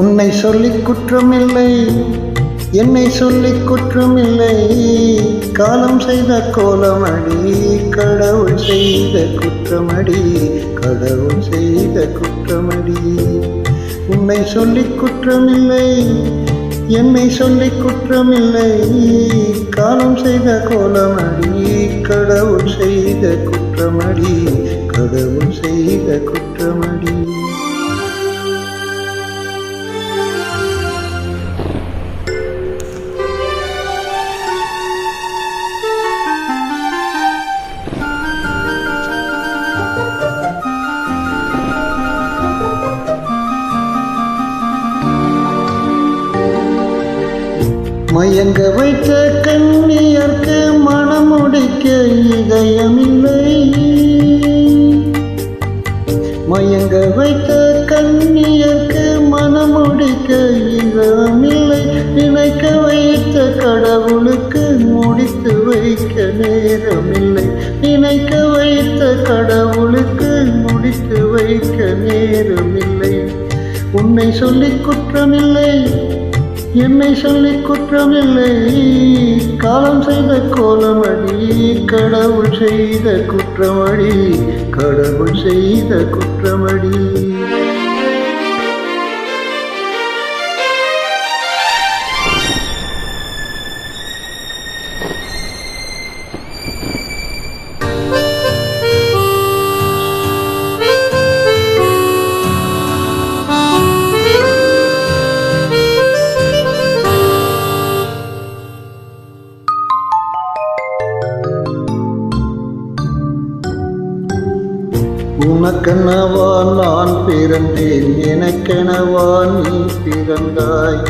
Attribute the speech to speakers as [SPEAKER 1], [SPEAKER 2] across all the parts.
[SPEAKER 1] உன்னை சொல்லிக் குற்றமில்லை, என்னை சொல்லிக் குற்றமில்லை. காலம் செய்த கோலமடி, கடவுள் செய்த குற்றமடி, கடவுள் செய்த குற்றமடி. உன்னை சொல்லிக் குற்றமில்லை, என்னை சொல்லிக் குற்றமில்லை. காலம் செய்த கோலமடி, கடவுள் செய்த குற்றமடி, கடவுள் செய்த குற்றமடி. மயங்க வைத்த கண்ணியர்க்கு மனமுடிக்க இதயமில்லை. மயங்க வைத்த கண்ணியர்க்கு மனமுடிக்க இதயமில்லை. நினைக்க வைத்த கடவுளுக்கு முடித்து வைக்க நேரமில்லை. நினைக்க வைத்த கடவுளுக்கு முடித்து வைக்க நேரமில்லை. உன்னை சொல்லிக் குற்றமில்லை, என்னை சொல்லிக் குற்றமில்லை. காலம் செய்த கோலமடி, கடவுள் செய்த குற்றமடி, கடவுள் செய்த குற்றமடி. உனக்கெனவா நான் பிறந்தேன், எனக்கெனவா நீ பிறந்தாய்.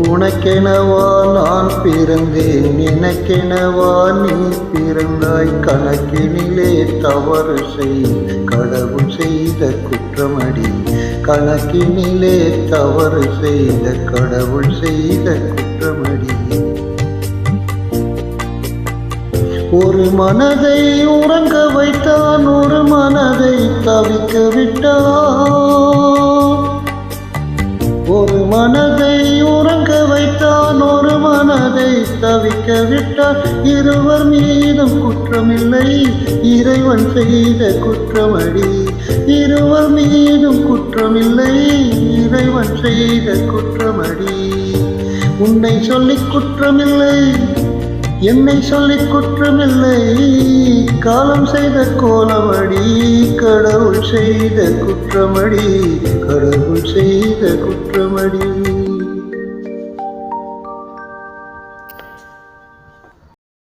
[SPEAKER 1] உனக்கெனவா நான் பிறந்தேன், எனக்கெனவா நீ பிறந்தாய். கணக்கினிலே தவறு செய், கடவுள் செய்த குற்றமடி. கணக்கினிலே தவறு செய்த கடவுள் செய்த குற்றமடி. ஒரு மனதை உறங்க வைத்தான், ஒரு மனதை தவிக்க விட்டான். ஒரு மனதை உறங்க வைத்தான், ஒரு மனதை தவிக்க விட்டான். இருவர் மீதும் குற்றமில்லை, இறைவன் செய்த குற்றமடி. இருவர் மீதும் குற்றமில்லை, இறைவன் செய்த குற்றமடி. உன்னை சொல்லிக் குற்றமில்லை, என்னை சொல்லிக் குற்றமில்லை. காலம் செய்த கோலமடி, கடவுள் செய்த குற்றமடி, கடவுள் செய்த குற்றமடி.